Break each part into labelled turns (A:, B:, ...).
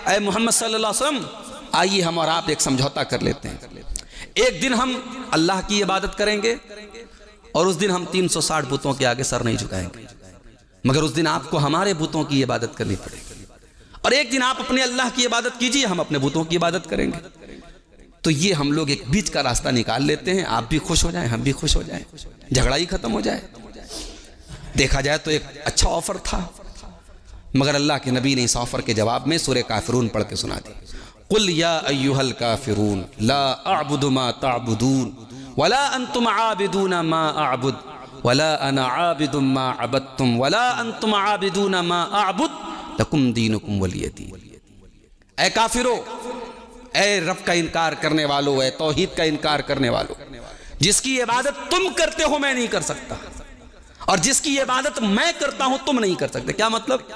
A: ऐ मोहम्मद सल्लल्लाहु अलैहि वसल्लम, आइए हम और आप एक समझौता कर लेते हैं। एक दिन हम अल्लाह की इबादत करेंगे और उस दिन हम 360 बुतों के आगे सर नहीं झुकाएंगे, मगर उस दिन आपको हमारे बुतों की इबादत करनी पड़ेगी। और एक दिन आप अपने अल्लाह की इबादत कीजिए, हम अपने बुतों की इबादत करेंगे। तो ये हम लोग एक बीच का रास्ता निकाल लेते हैं, आप भी खुश हो जाएं, हम भी खुश हो जाएं, झगड़ा ही खत्म हो जाए। देखा जाए तो एक अच्छा ऑफर था, मगर अल्लाह के नबी ने इस ऑफर के जवाब में सूरह काफिरून पढ़ के सुना दी। कुल या अय्युहल काफिरून ला अअबुदु मा तअबुदून वला अंतुम आबिदून मा अअबुद वला अना आबिदुम मा अबदतुम वला अंतुम आबिदून मा अअबुद लकुम दीनुकुम वलिय दीन। ऐ काफिरो, ऐ रब का इनकार करने वालों, ऐ तौहीद का इनकार करने वालों, जिसकी इबादत तुम करते हो मैं नहीं कर सकता, और जिसकी इबादत मैं करता हूं तुम नहीं कर सकते। क्या मतलब?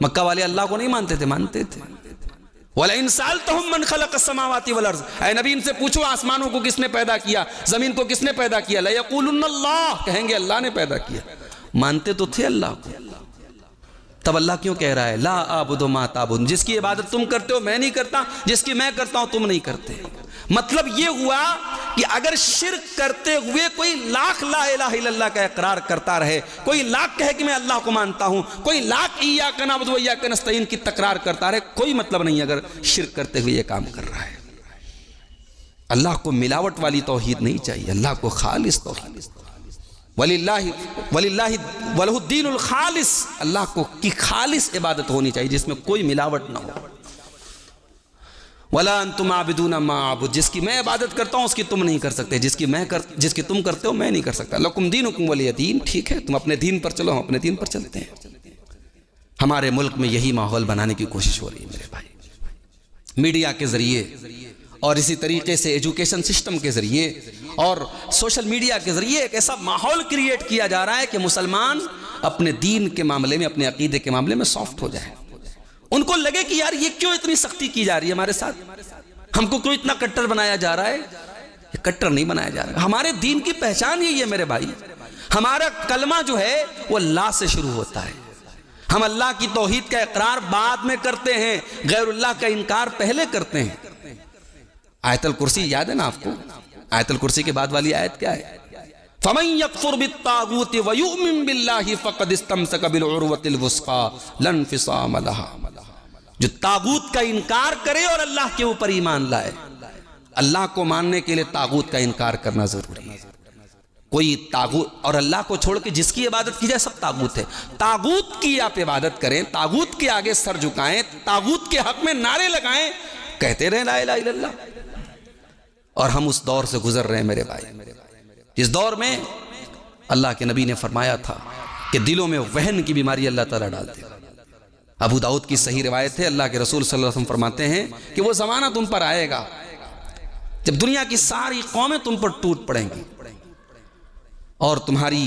A: मक्का वाले अल्लाह को नहीं मानते थे? मानते थे। वला इन सअल्तहुम मन खलक़स समावाति वल अर्ज़, ऐ नबी इनसे पूछो आसमानों को किसने पैदा किया, जमीन को किसने पैदा किया? ला यक़ूलुन्ना अल्लाह, कहेंगे अल्लाह ने पैदा किया। मानते तो थे अल्लाह को, तब अल्लाह क्यों कह रहा है ला आबुदु मा ताबुदून, जिसकी इबादत तुम करते हो मैं नहीं करता, जिसकी मैं करता हूं तुम नहीं करते। मतलब ये हुआ कि अगर शिर्क करते हुए कोई लाख ला इलाहा इल्लल्लाह का इकरार करता रहे, कोई लाख कहे कि मैं अल्लाह को मानता हूं, कोई लाख इय्याका नअबुदु व इय्याका नस्तईन की तकरार करता रहे, कोई मतलब नहीं अगर शिर्क करते हुए ये काम कर रहा है। अल्लाह को मिलावट वाली तौहीद नहीं चाहिए, अल्लाह को खालिस तौहीद, वलिल्लाहि वलहुद्दीनुल खालिस, अल्लाह को की खालिस इबादत होनी चाहिए जिसमें कोई मिलावट ना हो। वला अंतुम आबिदून मा अअबुद, जिसकी मैं इबादत करता हूं उसकी तुम नहीं कर सकते, जिसकी तुम करते हो मैं नहीं कर सकता। लकुम दीनुकुम वलिय दीन, ठीक है तुम अपने दीन पर चलो, हम अपने दीन पर चलते हैं। हमारे मुल्क में यही माहौल बनाने की कोशिश हो रही है मेरे भाई, मीडिया के जरिए और इसी तरीके से एजुकेशन सिस्टम के जरिए और सोशल मीडिया के जरिए एक ऐसा माहौल क्रिएट किया जा रहा है कि मुसलमान अपने दीन के मामले में, अपने अकीदे के मामले में सॉफ्ट हो जाए। उनको लगे कि यार ये क्यों इतनी सख्ती की जा रही है हमारे साथ, हमको क्यों इतना कट्टर बनाया जा रहा है। ये कट्टर नहीं बनाया जा रहा है, हमारे दीन की पहचान यही है मेरे भाई। हमारा कलमा जो है वो अल्लाह से शुरू होता है, हम अल्लाह की तौहीद का इकरार बाद में करते हैं, गैरुल्लाह का इनकार पहले करते हैं। आयतुल कुर्सी याद है ना आपको? आयतुल कुर्सी के बाद वाली आयत क्या है? फमन यकफुर बित्तागूति व युमिन बिल्लाहि फक़द इस्तमसक बिल उर्वतिल वुस्क़ा लन फिसाम लहा। जो तागूत का इनकार करे और अल्लाह के ऊपर ईमान लाए, अल्लाह को मानने के लिए तागूत का इनकार करना जरूरी है। कोई तागूत और अल्लाह को छोड़ के जिसकी इबादत की जाए सब तागूत है। तागूत की आप इबादत करें, तागूत के आगे सर झुकाएं, तागूत के हक में नारे लगाएं, कहते रहे ला इलाहा इल्लल्लाह। और हम उस दौर से गुजर रहे हैं मेरे भाई, जिस दौर में अल्लाह के नबी ने फरमाया था कि दिलों में वहन की बीमारी अल्लाह ताला डाल दे। अबू दाऊद की सही रिवायत है, अल्लाह के रसूल सल्लल्लाहु अलैहि वसल्लम फरमाते हैं कि वो ज़माना तुम पर आएगा जब दुनिया की सारी कौमें तुम पर टूट पड़ेंगी और तुम्हारी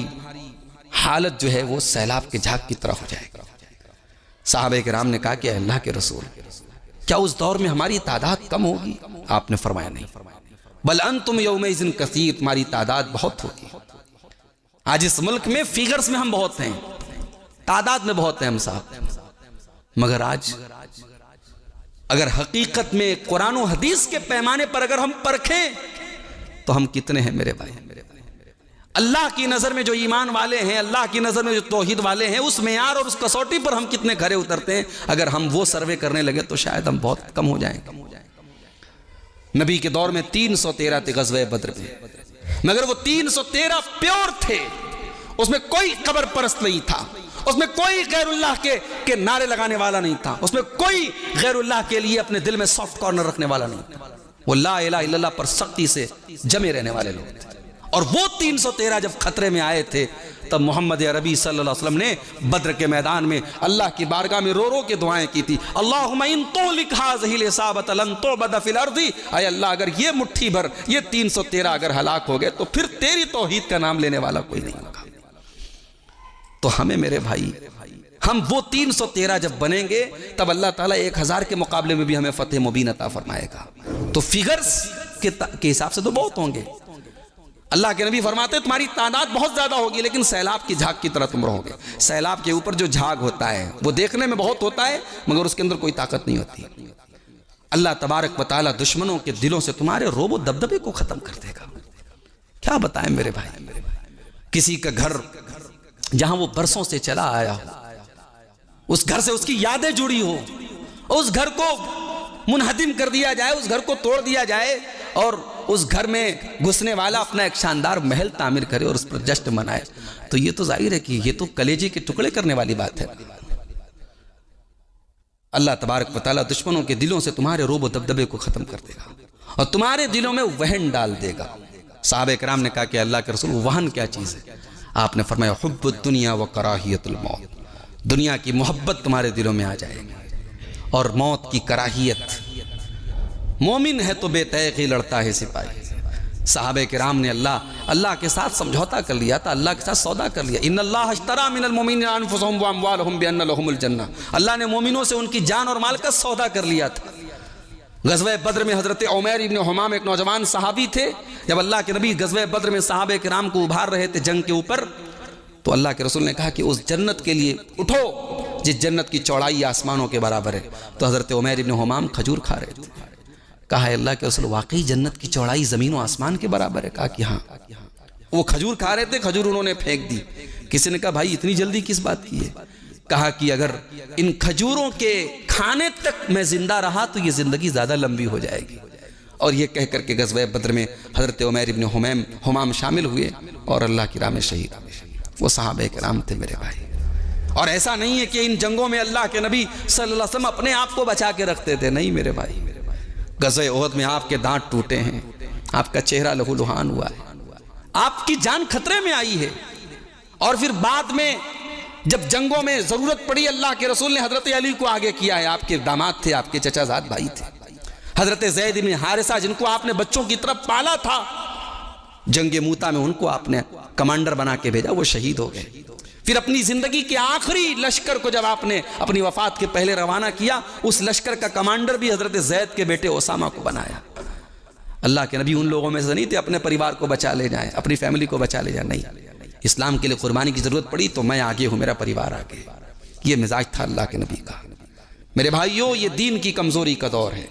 A: हालत जो है वो सैलाब के झाग की तरह हो जाएगी। साहबे किराम ने कहा कि अल्लाह के रसूल, क्या उस दौर में हमारी तादाद कम होगी? आपने फरमाया नहीं, बल अंतुम यौमइज़िन कसीर, तुम्हारी तादाद बहुत होगी। आज इस मुल्क में फिगर्स में हम बहुत हैं, तादाद में बहुत हैं हम साहब, मगर आज अगर हकीकत में कुरान और हदीस के पैमाने पर अगर हम परखें तो हम कितने हैं मेरे भाई? अल्लाह की नजर में जो ईमान वाले हैं, अल्लाह की नजर में जो तौहीद वाले हैं, उस मेयार और उस कसौटी पर हम कितने खरे उतरते हैं? अगर हम वो सर्वे करने लगे तो शायद हम बहुत कम हो जाएंगे। नबी के दौर में 313 थे ग़ज़वे बद्र में, मगर वो 313 प्योर थे, उसमें कोई कब्र परस्त नहीं था, उसमें कोई गैरुल्लाह के नारे लगाने वाला नहीं था, उसमें कोई गैरुल्लाह के लिए अपने दिल में सॉफ्ट कॉर्नर रखने वाला नहीं था। वो ला इलाहा इल्लल्लाह पर सख्ती से जमे रहने वाले लोग थे। और वो 313 जब खतरे में आए थे तब मोहम्मद अरबी सल्लल्लाहु अलैहि वसल्लम ने बद्र के मैदान में अल्लाह की बारगाह में रो रो के दुआएं की थी। अल्लाहुम्मा इन तुलिक हाज़िहिल इसाबत लन तुबद फिल अर्दी, अय अल्लाह अगर ये मुट्ठी भर ये 313 अगर हलाक हो गए तो फिर तेरी तौहीद का नाम लेने वाला कोई नहीं होगा। तो हमें मेरे भाई, हम वो 313 जब बनेंगे तब अल्लाह ताला 1000 के मुकाबले में भी हमें फतेह मुबीन अता फरमाएगा। तो फिगर्स के हिसाब से तो बहुत होंगे, अल्लाह के नबी फरमाते तुम्हारी तादाद बहुत ज़्यादा होगी लेकिन सैलाब की झाग की तरह तुम रहोगे। सैलाब के ऊपर जो झाग होता है वो देखने में बहुत होता है मगर उसके अंदर कोई ताकत नहीं होती। अल्लाह तबारक व तआला दुश्मनों के दिलों से तुम्हारे रोबो दबदबे को ख़त्म कर देगा। क्या बताएं मेरे भाई, किसी का घर जहां वो बरसों से चला आया हो, उस घर से उसकी यादें जुड़ी हो, उस घर को मुनहदिम कर दिया जाए, उस घर को तोड़ दिया जाए और उस घर में घुसने वाला अपना एक शानदार महल तामीर करे और उस पर जश्न मनाए, तो ये तो जाहिर है कि ये तो कलेजे के टुकड़े करने वाली बात है। अल्लाह तबारक व तआला दुश्मनों के दिलों से तुम्हारे रोब दबदबे को खत्म कर देगा और तुम्हारे दिलों में वहन डाल देगा। साहबे कराम ने कहा कि अल्लाह के रसूल वहन क्या चीज़ है? आपने फरमाया हुब्बुद दुनिया व कराहियतुल मौत, दुनिया की मोहब्बत तुम्हारे दिलों में आ जाएगी और मौत की कराहियत। मोमिन है तो बेतैक़ी लड़ता है सिपाही। साहबे किराम ने अल्लाह के साथ समझौता कर लिया था, अल्लाह के साथ सौदा कर लिया। इन्नल्लाह अश्तरा मिनल मुमिनीना अनफुसहुम व अम्वालहुम बिअन्ना लहुमुल जन्नह, अल्लाह ने मोमिनों से उनकी जान और माल का सौदा कर लिया था। गज़वे बद्र में हज़रत उमैर इब्न हुमाम एक नौजवान सहाबी थे। जब अल्लाह के नबी गज़वे बद्र में साहबे किराम को उभार रहे थे जंग के ऊपर, तो अल्लाह के रसूल ने कहा कि उस जन्नत के लिए उठो जिस जन्नत की चौड़ाई आसमानों के बराबर है। तो हज़रत उमैर इब्न हुमाम खजूर खा रहे थे। कहा अल्लाह के रसूल वाकई जन्नत की चौड़ाई ज़मीन और आसमान के बराबर है? कहा कि हाँ। वो खजूर खा रहे थे, खजूर उन्होंने फेंक दी। किसी ने कहा भाई इतनी जल्दी किस बात की है? कहा कि अगर इन खजूरों के खाने तक मैं जिंदा रहा तो ये ज़िंदगी ज़्यादा लंबी हो जाएगी। और ये कह करके गज़वे बद्र में हज़रत उमैर इब्न हुमाम शामिल हुए और अल्लाह की राह में शहीद। वो सहाबे किराम थे मेरे भाई। और ऐसा नहीं है कि इन जंगों में अल्लाह के नबी सल्लल्लाहु अलैहि वसल्लम अपने आप को बचा के रखते थे, नहीं मेरे भाई। गज़वे उहद में आपके दांत टूटे हैं, आपका चेहरा लहूलुहान हुआ है, आपकी जान खतरे में आई है। और फिर बाद में जब जंगों में जरूरत पड़ी अल्लाह के रसूल ने हजरत अली को आगे किया है। आपके दामाद थे, आपके चचाजाद भाई थे, हजरत ज़ैद इब्न हारिसा जिनको आपने बच्चों की तरफ पाला था, जंगे मूता में उनको आपने कमांडर बना के भेजा, वो शहीद हो गए। फिर अपनी जिंदगी के आखिरी लश्कर को जब आपने अपनी वफात के पहले रवाना किया, उस लश्कर का कमांडर भी हजरत ज़ैद के बेटे ओसामा को बनाया। अल्लाह के नबी उन लोगों में से नहीं थे अपने परिवार को बचा ले जाए, अपनी फैमिली को बचा ले जाए, नहीं। इस्लाम के लिए कुर्बानी की जरूरत पड़ी तो मैं आगे हूं, मेरा परिवार आगे। ये मिजाज था अल्लाह के नबी का। मेरे भाइयों, ये दीन की कमजोरी का दौर है,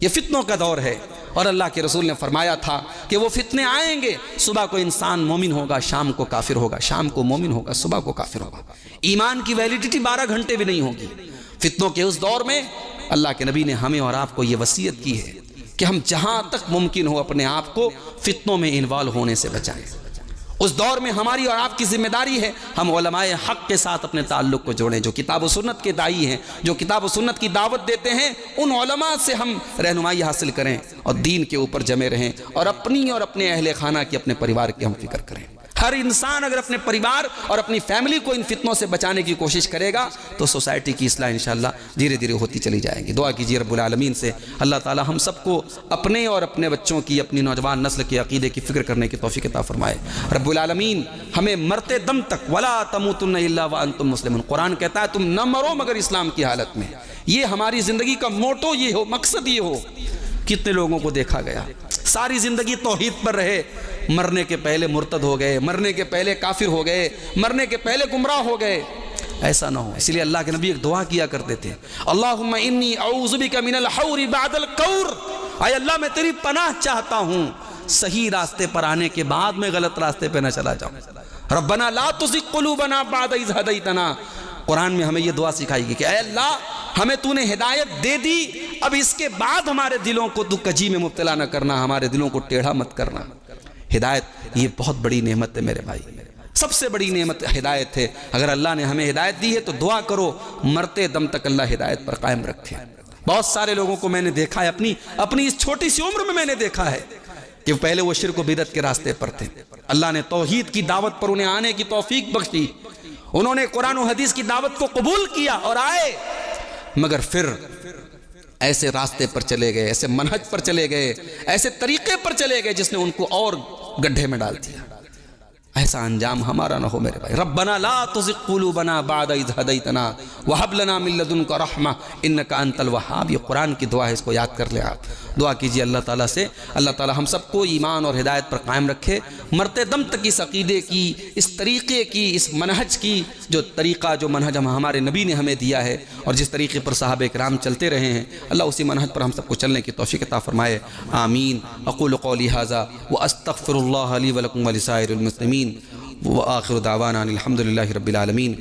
A: ये फितनों का दौर है। और अल्लाह के रसूल ने फरमाया था कि वो फितने आएंगे, सुबह को इंसान मोमिन होगा, शाम को काफिर होगा, शाम को मोमिन होगा, सुबह को काफिर होगा। ईमान की वैलिडिटी 12 घंटे भी नहीं होगी। फितनों के उस दौर में अल्लाह के नबी ने हमें और आपको ये वसीयत की है कि हम जहां तक मुमकिन हो अपने आप को फितनों में इन्वॉल्व होने से बचाएं। उस दौर में हमारी और आपकी जिम्मेदारी है हम उलमाए हक के साथ अपने ताल्लुक़ को जोड़ें, जो किताब व सुन्नत के दाई हैं, जो किताब व सुन्नत की दावत देते हैं, उन उलमा से हम रहनुमाई हासिल करें और दीन के ऊपर जमे रहें और अपनी और अपने अहले खाना की, अपने परिवार की हम फिक्र करें। हर इंसान अगर अपने परिवार और अपनी फैमिली को इन फितनों से बचाने की कोशिश करेगा तो सोसाइटी की इस्लाह इंशाअल्लाह धीरे धीरे होती चली जाएगी। दुआ कीजिए रब्बुल आलमीन से अल्लाह ताला हम सबको अपने और अपने बच्चों की, अपनी नौजवान नस्ल के अकीदे की फ़िक्र करने की तौफीक अता फरमाए। रब्बुल आलमीन हमें मरते दम तक वला तमूतुन्ना इल्ला व अंतुम मुस्लिमून, कुरान कहता है तुम न मरो मगर इस्लाम की हालत में। ये हमारी ज़िंदगी का मोटो ये हो, मकसद ये हो। कितने लोगों को देखा गया सारी ज़िंदगी तौहीद पर रहे, मरने के पहले मुर्तद हो गए, मरने के पहले काफिर हो गए, मरने के पहले गुमराह हो गए। ऐसा ना हो, इसलिए अल्लाह के नबी एक दुआ किया करते थे, अल्लाहुम्मा इन्नी अऊज़ु बिका मिनल हौरि बअदल कौर, आय अल्लाह मैं तेरी पनाह चाहता हूँ सही रास्ते पर आने के बाद मैं गलत रास्ते पे न चला जाऊँ। रब्बना ला तुज़िग़ क़ुलूबना बअद इज़ हदैतना, कुरान में हमें यह दुआ सिखाई गई कि ऐ अल्लाह हमें तूने हिदायत दे दी, अब इसके बाद हमारे दिलों को तू कजी में मुब्तला न करना, हमारे दिलों को टेढ़ा मत करना। हिदायत ये बहुत बड़ी नेमत है मेरे भाई, सबसे बड़ी नेमत हिदायत है। अगर अल्लाह ने हमें हिदायत दी है तो दुआ करो मरते दम तक अल्लाह हिदायत पर कायम रखे। बहुत सारे लोगों को मैंने देखा है, अपनी इस छोटी सी उम्र में मैंने देखा है कि पहले वो शिर्क व बिदअत के रास्ते पर थे। अल्लाह ने तौहीद की दावत पर उन्हें आने की तौफीक बख्शी, उन्होंने कुरान और हदीस की दावत को कबूल किया और आए, मगर फिर ऐसे रास्ते पर चले गए, ऐसे मनहज पर चले गए, ऐसे तरीके पर चले गए जिसने उनको और गड्ढे में डाल दिया। ऐसा अंजाम हमारा ना हो मेरे भाई। रब्बना ला तुज़िग़ क़ुलूबना बअद इज़ हदैतना व हब लना मिन लदुनका रहमा इन्नका अंतल वहाब। ये कुरान की दुआ है, इसको याद कर ले आप। दुआ कीजिए अल्लाह ताला से, अल्लाह ताला हम सबको ईमान और हिदायत पर कायम रखे, मरते दम तक इस अक़ीदे की, इस तरीक़े की, इस मनहज की, जो तरीक़ा जो मनहज हमारे नबी ने हमें दिया है और जिस तरीक़े पर सहाबा किराम चलते रहे हैं, अल्लाह उसी मनहज पर हम सबको चलने की तौफ़ीक़ अता फ़रमाए। आमीन। अक़ूलु क़ौली हाज़ा व अस्तग़फ़िरुल्लाह ली व लकुम व लिसाइरिल मुस्लिमीन व आख़िरु दावाना अनिल हम्दुलिल्लाहि रब्बिल आलमीन।